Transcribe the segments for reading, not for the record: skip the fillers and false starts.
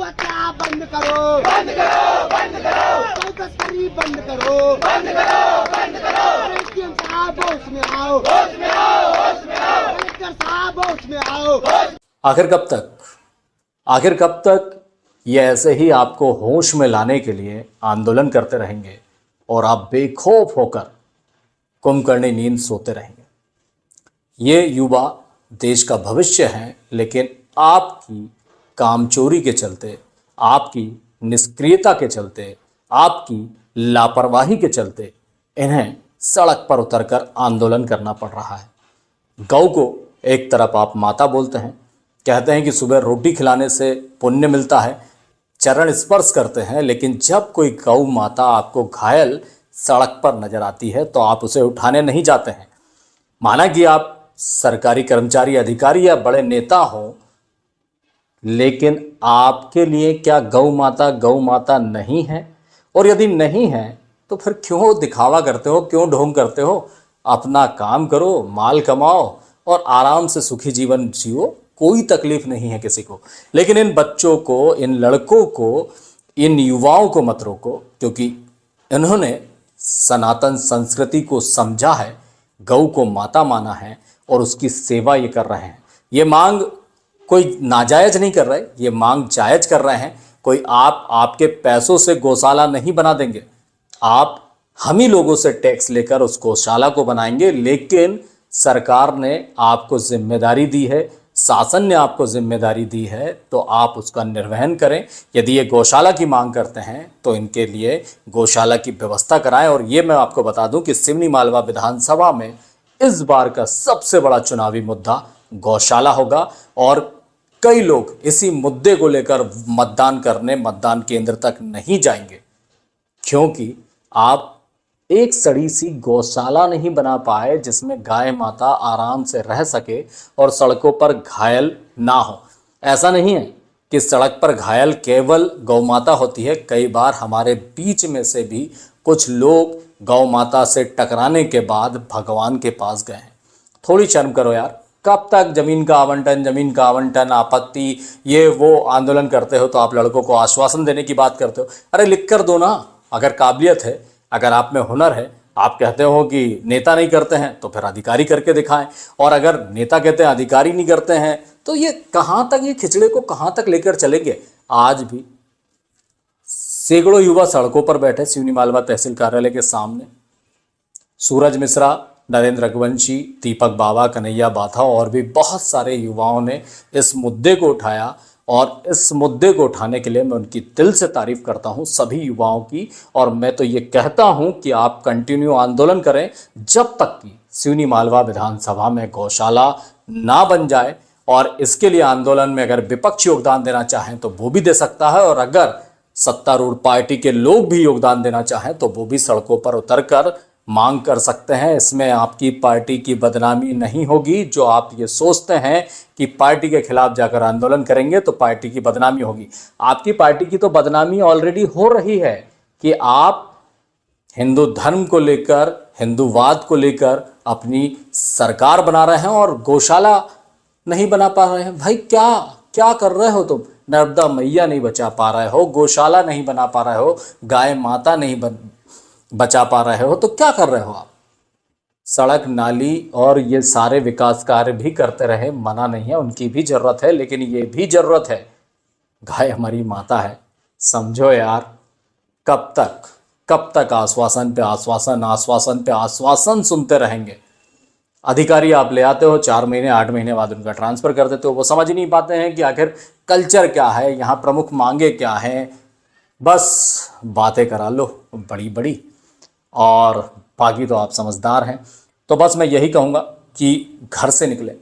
हत्या बंद करो, बंद करो, बंद करो। गौ तस्करी बंद करो, बंद करो, बंद करो। एसडीएम साहब होश में आओ, होश में आओ, होश में आओ। कलेक्टर साहब होश में आओ। आखिर कब तक, आखिर कब तक ये ऐसे ही आपको होश में लाने के लिए आंदोलन करते रहेंगे और आप बेखौफ होकर कुंभकर्णी नींद सोते रहेंगे। ये युवा देश का भविष्य हैं, लेकिन आपकी कामचोरी के चलते, आपकी निष्क्रियता के चलते, आपकी लापरवाही के चलते इन्हें सड़क पर उतरकर आंदोलन करना पड़ रहा है। गौ को एक तरफ आप माता बोलते हैं, कहते हैं कि सुबह रोटी खिलाने से पुण्य मिलता है, चरण स्पर्श करते हैं, लेकिन जब कोई गौ माता आपको घायल सड़क पर नजर आती है तो आप उसे उठाने नहीं जाते हैं। माना कि आप सरकारी कर्मचारी, अधिकारी या बड़े नेता हो, लेकिन आपके लिए क्या गौ माता नहीं है? और यदि नहीं है तो फिर क्यों दिखावा करते हो, क्यों ढोंग करते हो? अपना काम करो, माल कमाओ और आराम से सुखी जीवन जियो, कोई तकलीफ नहीं है किसी को। लेकिन इन बच्चों को, इन लड़कों को, इन युवाओं को मत रोको, क्योंकि इन्होंने सनातन संस्कृति को समझा है, गौ को माता माना है और उसकी सेवा ये कर रहे हैं। ये मांग कोई नाजायज नहीं कर रहे, ये मांग जायज कर रहे हैं। कोई आपके पैसों से गौशाला नहीं बना देंगे, आप हम ही लोगों से टैक्स लेकर उस गौशाला को बनाएंगे। लेकिन सरकार ने आपको जिम्मेदारी दी है, शासन ने आपको जिम्मेदारी दी है, तो आप उसका निर्वहन करें। यदि ये गौशाला की मांग करते हैं तो इनके लिए गौशाला की व्यवस्था कराएं। और ये मैं आपको बता दूं कि सिवनी मालवा विधानसभा में इस बार का सबसे बड़ा चुनावी मुद्दा गौशाला होगा और कई लोग इसी मुद्दे को लेकर मतदान करने मतदान केंद्र तक नहीं जाएंगे, क्योंकि आप एक सड़ी सी गौशाला नहीं बना पाए जिसमें गाय माता आराम से रह सके और सड़कों पर घायल ना हो। ऐसा नहीं है कि सड़क पर घायल केवल गौ माता होती है, कई बार हमारे बीच में से भी कुछ लोग गौ माता से टकराने के बाद भगवान के पास गए हैं। थोड़ी शर्म करो यार, कब तक जमीन का आवंटन, आपत्ति, ये वो आंदोलन करते हो? तो आप लड़कों को आश्वासन देने की बात करते हो। अरे लिख कर दो ना, अगर काबिलियत है, अगर आप में हुनर है। आप कहते हो कि नेता नहीं करते हैं तो फिर अधिकारी करके दिखाएं, और अगर नेता कहते हैं अधिकारी नहीं करते हैं तो ये कहाँ तक, ये खिचड़े को कहाँ तक लेकर चलेंगे? आज भी सैकड़ों युवा सड़कों पर बैठे सिवनी मालवा तहसील कार्यालय के सामने। सूरज मिश्रा, नरेंद्र रघुवंशी, दीपक बाबा, कन्हैया बाथा और भी बहुत सारे युवाओं ने इस मुद्दे को उठाया, और इस मुद्दे को उठाने के लिए मैं उनकी दिल से तारीफ करता हूं, सभी युवाओं की। और मैं तो ये कहता हूं कि आप कंटिन्यू आंदोलन करें जब तक कि सिवनी मालवा विधानसभा में गौशाला ना बन जाए। और इसके लिए आंदोलन में अगर विपक्ष योगदान देना चाहें तो वो भी दे सकता है, और अगर सत्तारूढ़ पार्टी के लोग भी योगदान देना चाहें तो वो भी सड़कों पर उतरकर मांग कर सकते हैं। इसमें आपकी पार्टी की बदनामी नहीं होगी। जो आप ये सोचते हैं कि पार्टी के खिलाफ जाकर आंदोलन करेंगे तो पार्टी की बदनामी होगी, आपकी पार्टी की तो बदनामी ऑलरेडी हो रही है कि आप हिंदू धर्म को लेकर, हिंदूवाद को लेकर अपनी सरकार बना रहे हैं और गौशाला नहीं बना पा रहे हैं। भाई क्या क्या कर रहे हो तुम? नर्मदा मैया नहीं बचा पा रहे हो, गौशाला नहीं बना पा रहे हो, गाय माता नहीं बचा पा रहे हो, तो क्या कर रहे हो आप? सड़क, नाली और ये सारे विकास कार्य भी करते रहे, मना नहीं है, उनकी भी जरूरत है, लेकिन ये भी जरूरत है, गाय हमारी माता है, समझो यार। कब तक आश्वासन पे आश्वासन सुनते रहेंगे? अधिकारी आप ले आते हो, 4 महीने 8 महीने बाद उनका ट्रांसफर कर देते हो। वो समझ ही नहीं पाते हैं कि आखिर कल्चर क्या है, यहाँ प्रमुख मांगे क्या हैं। बस बातें करा लो बड़ी बड़ी, और बाकी तो आप समझदार हैं। तो बस मैं यही कहूँगा कि घर से निकले,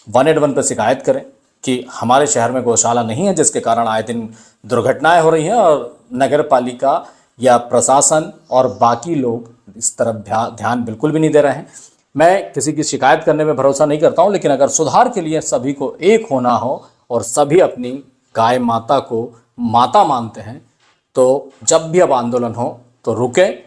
181 पर शिकायत करें कि हमारे शहर में गौशाला नहीं है, जिसके कारण आए दिन दुर्घटनाएं हो रही हैं, और नगर पालिका या प्रशासन और बाकी लोग इस तरफ ध्यान बिल्कुल भी नहीं दे रहे हैं। मैं किसी की शिकायत करने में भरोसा नहीं करता हूं, लेकिन अगर सुधार के लिए सभी को एक होना हो और सभी अपनी गाय माता को माता मानते हैं, तो जब भी अब आंदोलन हो तो रुकें,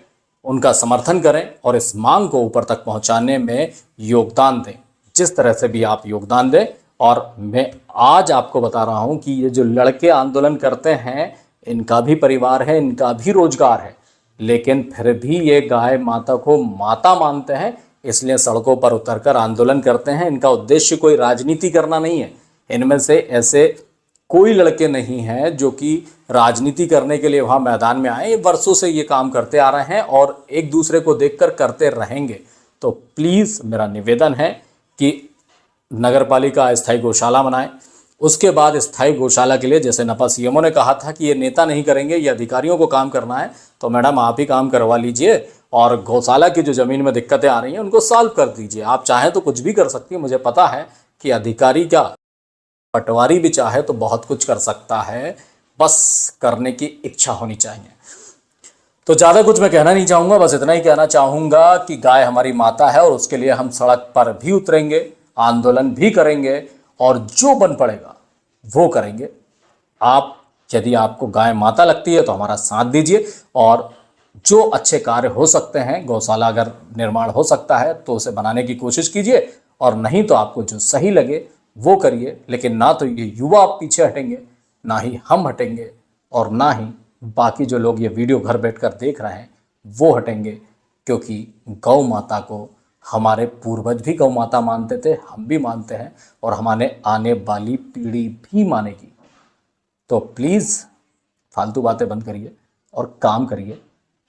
उनका समर्थन करें और इस मांग को ऊपर तक पहुंचाने में योगदान दें। जिस तरह से भी आप योगदान दें और मैं आज आपको बता रहा हूं कि ये जो लड़के आंदोलन करते हैं, इनका भी परिवार है, इनका भी रोजगार है, लेकिन फिर भी ये गाय माता को माता मानते हैं, इसलिए सड़कों पर उतरकर आंदोलन करते हैं। इनका उद्देश्य कोई राजनीति करना नहीं है। इनमें से ऐसे कोई लड़के नहीं हैं जो कि राजनीति करने के लिए वहाँ मैदान में आए। वर्षों से ये काम करते आ रहे हैं और एक दूसरे को देखकर करते रहेंगे। तो प्लीज़ मेरा निवेदन है कि नगरपालिका अस्थायी गौशाला बनाए। उसके बाद स्थायी गौशाला के लिए, जैसे नपा सीएमओ ने कहा था कि ये नेता नहीं करेंगे, ये अधिकारियों को काम करना है, तो मैडम आप ही काम करवा लीजिए और गौशाला की जो ज़मीन में दिक्कतें आ रही हैं उनको सॉल्व कर दीजिए। आप चाहें तो कुछ भी कर सकती हैं। मुझे पता है कि अधिकारी क्या, पटवारी भी चाहे तो बहुत कुछ कर सकता है, बस करने की इच्छा होनी चाहिए। तो ज़्यादा कुछ मैं कहना नहीं चाहूँगा, बस इतना ही कहना चाहूँगा कि गाय हमारी माता है और उसके लिए हम सड़क पर भी उतरेंगे, आंदोलन भी करेंगे और जो बन पड़ेगा वो करेंगे। आप, यदि आपको गाय माता लगती है तो हमारा साथ दीजिए और जो अच्छे कार्य हो सकते हैं, गौशाला अगर निर्माण हो सकता है तो उसे बनाने की कोशिश कीजिए, और नहीं तो आपको जो सही लगे वो करिए। लेकिन ना तो ये युवा आप पीछे हटेंगे, ना ही हम हटेंगे, और ना ही बाकी जो लोग ये वीडियो घर बैठकर देख रहे हैं वो हटेंगे, क्योंकि गौ माता को हमारे पूर्वज भी गौ माता मानते थे, हम भी मानते हैं और हमारे आने वाली पीढ़ी भी मानेगी। तो प्लीज़ फालतू बातें बंद करिए और काम करिए,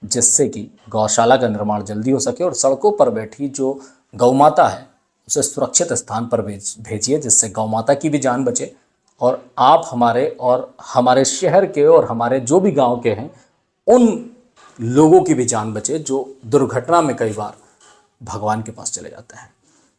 जिससे कि गौशाला का निर्माण जल्दी हो सके और सड़कों पर बैठी जो गौ माता है उसे सुरक्षित स्थान पर भेजिए, जिससे गौ माता की भी जान बचे और आप हमारे और हमारे शहर के और हमारे जो भी गांव के हैं उन लोगों की भी जान बचे जो दुर्घटना में कई बार भगवान के पास चले जाते हैं।